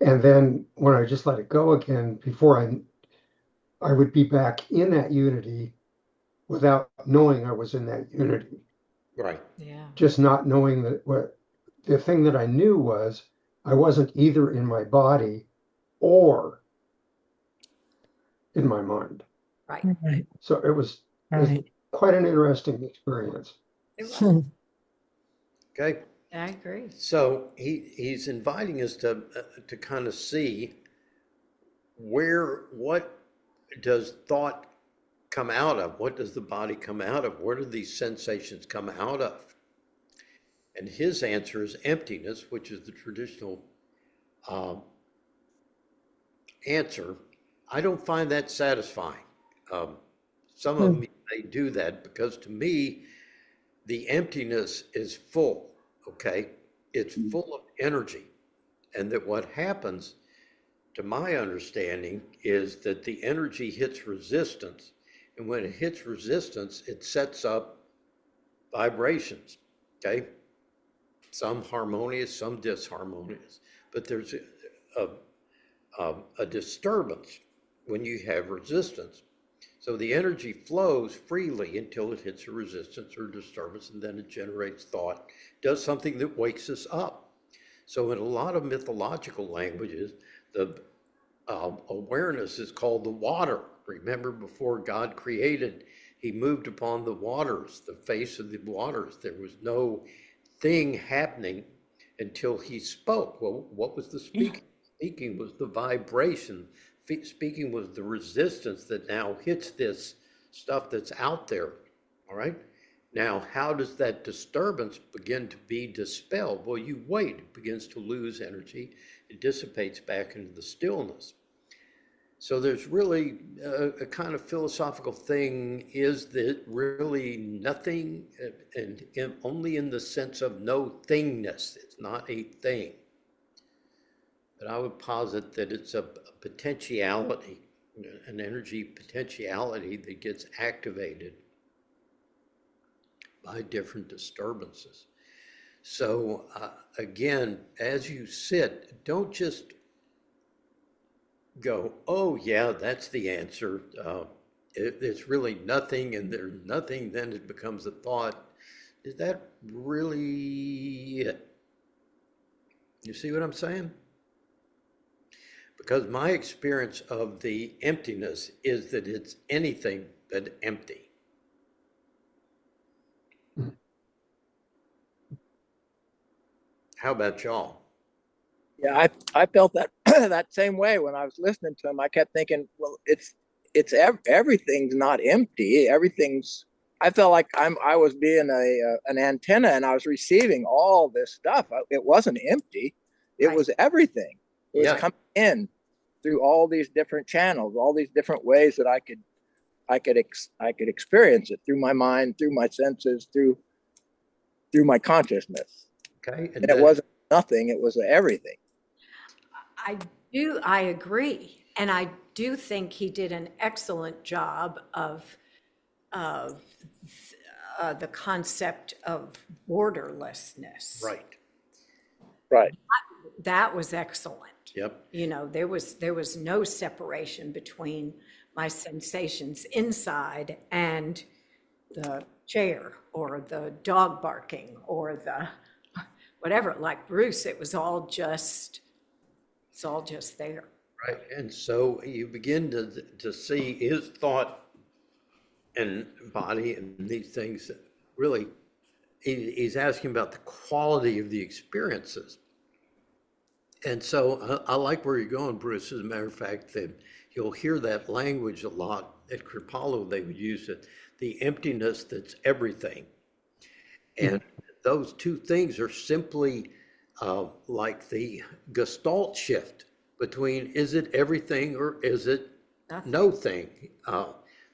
And then when I just let it go again, before I would be back in that unity without knowing I was in that unity. Right. Yeah. Just not knowing that what the thing that I knew was I wasn't either in my body or in my mind. Right. Right, So it was right. quite an interesting experience. It was. Okay. I agree. So he's inviting us to kind of see what does thought come out of? What does the body come out of? Where do these sensations come out of? And his answer is emptiness, which is the traditional answer. I don't find that satisfying. Some of them may do that, because to me, the emptiness is full, okay? It's full of energy. And that what happens, to my understanding, is that the energy hits resistance. And when it hits resistance, it sets up vibrations, okay? Some harmonious, some disharmonious. But there's a disturbance when you have resistance. So the energy flows freely until it hits a resistance or disturbance, and then it generates thought, does something that wakes us up. So in a lot of mythological languages, the awareness is called the water. Remember, before God created, he moved upon the waters, the face of the waters. There was no thing happening until he spoke. Well, what was the speaking? Speaking was the vibration. Speaking was the resistance that now hits this stuff that's out there, all right? Now, how does that disturbance begin to be dispelled? Well, you wait, it begins to lose energy, it dissipates back into the stillness. So there's really a kind of philosophical thing, is that really nothing, and only in the sense of no thingness. It's not a thing. But I would posit that it's a potentiality, an energy potentiality that gets activated by different disturbances. So again, as you sit, don't just go, oh yeah, that's the answer. It's really nothing, and there's nothing, then it becomes a thought. Is that really it? You see what I'm saying? Because my experience of the emptiness is that it's anything but empty. How about y'all? Yeah, I felt that that same way when I was listening to him. I kept thinking, well, everything's not empty. Everything's. I felt like I was being an antenna, and I was receiving all this stuff. It wasn't empty. It Right. was everything. It was Yeah. coming in through all these different channels, all these different ways that I could experience it through my mind, through my senses, through my consciousness. Okay. And it wasn't nothing. It was everything. I agree. And I do think he did an excellent job of the concept of borderlessness. Right. Right. That was excellent. Yep. You know, there was no separation between my sensations inside and the chair or the dog barking or the whatever. Like Bruce, it's all just there. Right. And so you begin to see his thought and body and these things. Really, he's asking about the quality of the experiences. And so I like where you're going, Bruce. As a matter of fact, that you'll hear that language a lot. At Kripalu, they would use it, the emptiness that's everything. And those two things are simply like the gestalt shift between, is it everything or is it no thing?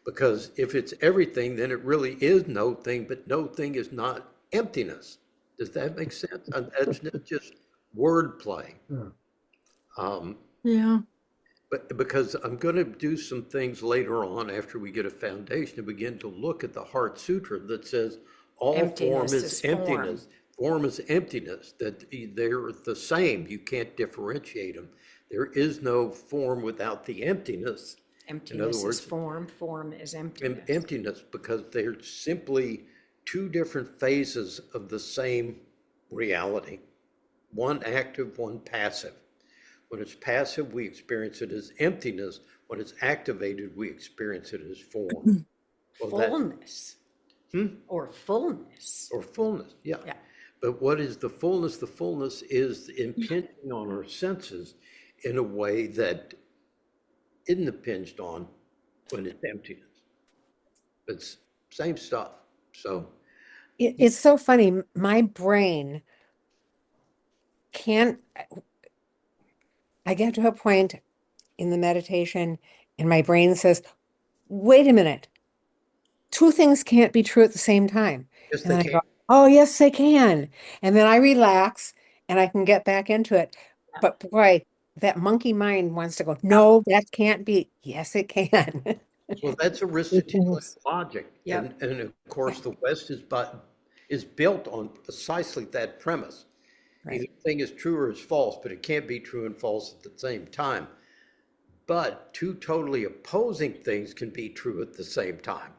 Because if it's everything, then it really is no thing, but no thing is not emptiness. Does that make sense? That's not just wordplay. Yeah. But because I'm going to do some things later on after we get a foundation to begin to look at the Heart Sutra that says all Emptiness form is is form. emptiness. Form is emptiness, that they're the same. You can't differentiate them. There is no form without the emptiness. Emptiness words, is form, form is emptiness. Emptiness, because they're simply two different phases of the same reality. One active, one passive. When it's passive, we experience it as emptiness. When it's activated, we experience it as form. Well, Fullness. Or fullness. or fullness, yeah. Yeah. But what is the fullness? The fullness is impinging on our senses in a way that isn't impinged on when it's emptiness. It's same stuff. So It's so funny. My brain can't, I get to a point in the meditation and my brain says, wait a minute, two things can't be true at the same time. yes, And they then I can. go, oh, yes, they can. And then I relax and I can get back into it. But boy, that monkey mind wants to go, no, that can't be. Yes, it can. Well, that's Aristotelian logic. Yep. And of course, the West is built on precisely that premise. Right. Either thing is true or is false, but it can't be true and false at the same time. But two totally opposing things can be true at the same time.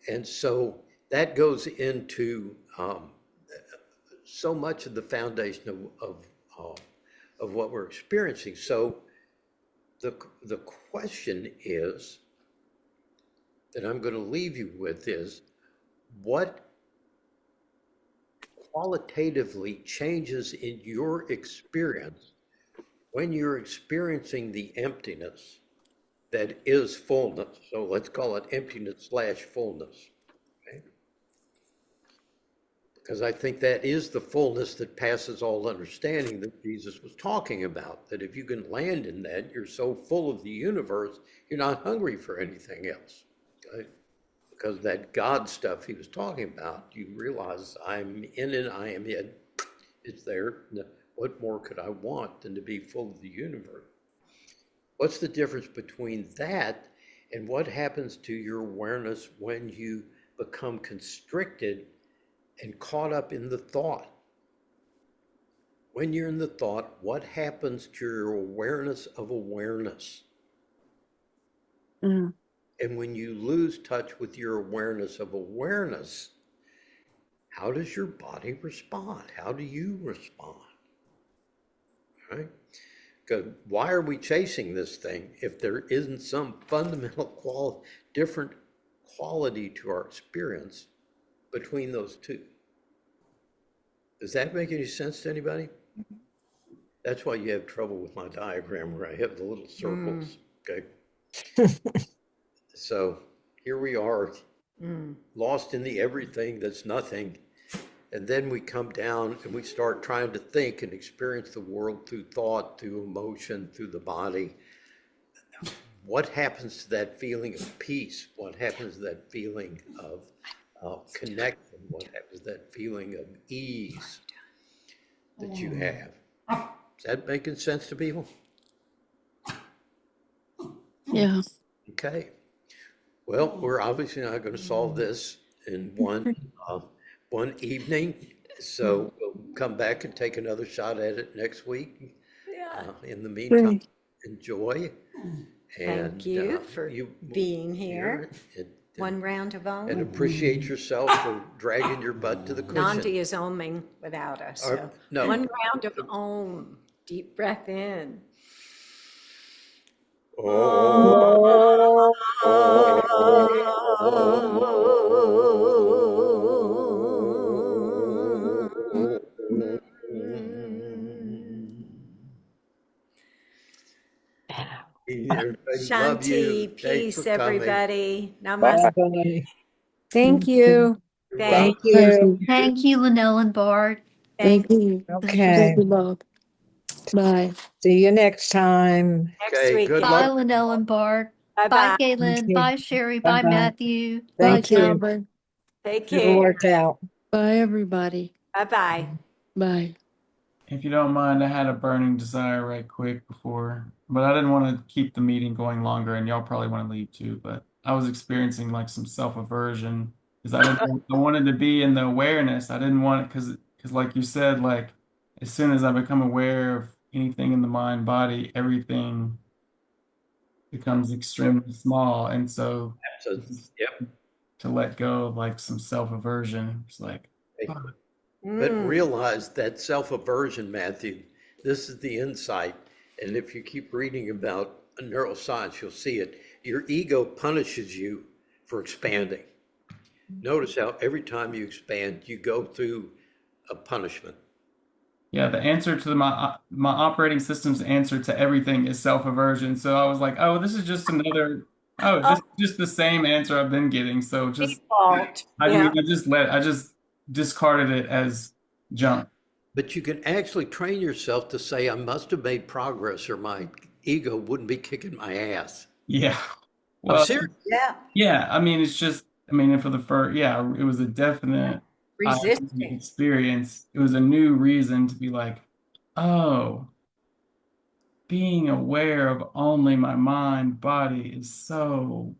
And so that goes into so much of the foundation of what we're experiencing. So the question is that I'm going to leave you with is, what qualitatively changes in your experience when you're experiencing the emptiness that is fullness? So let's call it emptiness / fullness. Okay? Because I think that is the fullness that passes all understanding that Jesus was talking about. That if you can land in that, you're so full of the universe, you're not hungry for anything else. Okay? Because that God stuff he was talking about, you realize I'm in it, I am it. It's there. What more could I want than to be full of the universe? What's the difference between that and what happens to your awareness when you become constricted and caught up in the thought? When you're in the thought, what happens to your awareness of awareness? Mm. And when you lose touch with your awareness of awareness, how does your body respond? How do you respond? Right? Because why are we chasing this thing if there isn't some fundamental different quality to our experience between those two? Does that make any sense to anybody? That's why you have trouble with my diagram where I have the little circles. Okay. So here we are, lost in the everything that's nothing. And then we come down and we start trying to think and experience the world through thought, through emotion, through the body. What happens to that feeling of peace? What happens to that feeling of connection? What happens to that feeling of ease that you have? Is that making sense to people? Yeah. Okay. Well, we're obviously not going to solve this in one evening. So we'll come back and take another shot at it next week. In the meantime, Great. enjoy. Thank you for being here. One round of And om. appreciate yourself for dragging your butt to the Nandi cushion. is oming without us. Or- So no. one round of om. Deep breath in. Oh. Everybody, love you. Shanti, Thanks peace, for coming. everybody. Namaste. Bye. Thank you. You're Thank welcome. you. Thank you, Linnell and Bart. Thank you. Okay. Thank you, Bob. Bye. See you next time. Next Okay, week. good Bye, luck. Linnell and Bart. Bye, Bye-bye. Galen. you. Bye, Sherry. Bye, Bye-bye. Matthew. Bye, Thank you. Calvin. Take It'll care. work out. Bye, everybody. Bye-bye. Bye. If you don't mind, I had a burning desire right quick before, but I didn't want to keep the meeting going longer, and y'all probably want to leave too. But I was experiencing like some self-aversion because I wanted to be in the awareness. I didn't want it because like you said, like as soon as I become aware of anything in the mind, body, everything becomes extremely small. And so So, yep. to let go of like some self-aversion, it's like, But realize that self-aversion, Matthew, this is the insight. And if you keep reading about neuroscience, you'll see it. Your ego punishes you for expanding. Notice how every time you expand, you go through a punishment. yeah, the answer to my operating system's answer to everything is self-aversion. So I was like, oh, this is just another, this is just the same answer I've been getting. So just Default. Yeah. I just discarded it as junk. But you can actually train yourself to say, I must have made progress or my ego wouldn't be kicking my ass. Yeah. I'm Well, serious. Yeah. yeah, I mean, it's just, I mean, for the first, yeah, it was a definite Resisting. experience. It was a new reason to be like, oh, being aware of only my mind, body is so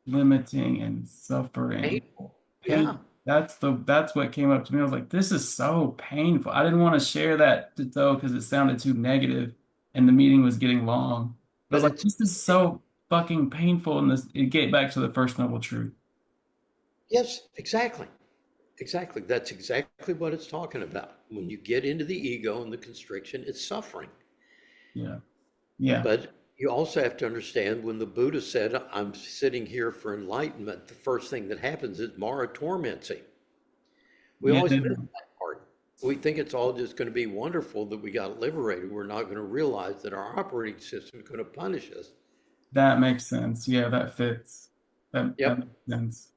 limiting and suffering. Painful. Yeah. That's what came up to me. I was like, this is so painful. I didn't want to share that though because it sounded too negative and the meeting was getting long. But I was But like, this is so fucking painful, and it get back to the first noble truth. Yes, exactly. Exactly. That's exactly what it's talking about. When you get into the ego and the constriction, it's suffering. Yeah. Yeah. But you also have to understand when the Buddha said, I'm sitting here for enlightenment, the first thing that happens is Mara torments him. We Yeah. always miss that part. We think it's all just going to be wonderful that we got liberated. We're not going to realize that our operating system is going to punish us. That makes sense. Yeah, that fits. That Yep. makes sense.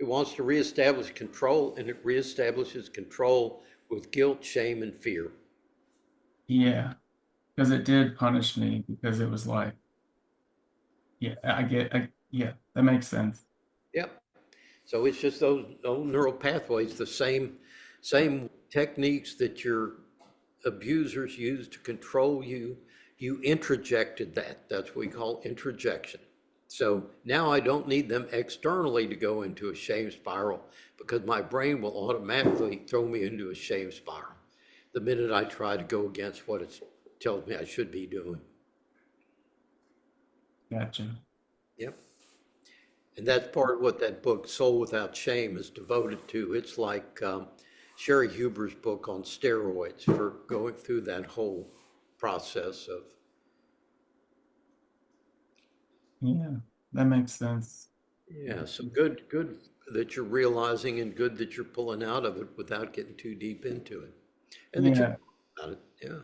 It wants to reestablish control, and it reestablishes control with guilt, shame, and fear. Yeah, because it did punish me because it was like, yeah, yeah, that makes sense. Yep. So it's just those neural pathways, the same techniques that your abusers used to control you. You introjected that. That's what we call introjection. So now I don't need them externally to go into a shame spiral because my brain will automatically throw me into a shame spiral the minute I try to go against what it tells me I should be doing. Gotcha. Yep. And that's part of what that book, Soul Without Shame, is devoted to. It's like Sherry Huber's book on steroids for going through that whole process of. Yeah, that makes sense. Yeah, so good that you're realizing and good that you're pulling out of it without getting too deep into it. And that Yeah, you're about it. Yeah.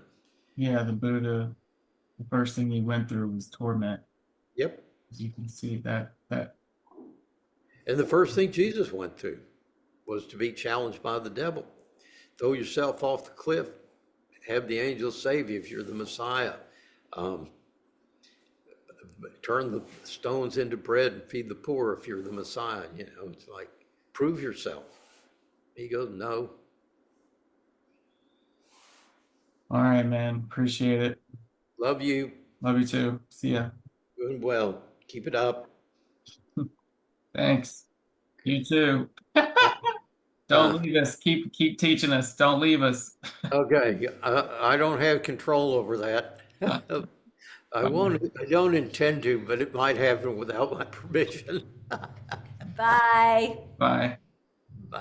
yeah, the Buddha, the first thing he went through was torment. Yep. As you can see that. And the first thing Jesus went through was to be challenged by the devil. Throw yourself off the cliff, have the angels save you if you're the Messiah. Turn the stones into bread and feed the poor if you're the Messiah. You know, it's like, prove yourself. He goes, no. All right, man. Appreciate it. Love you. Love you too. See ya. Doing well. Keep it up. Thanks. You too. Don't leave us. Keep teaching us. Don't leave us. Okay. I don't have control over that. I don't intend to, but it might happen without my permission. Bye. Bye.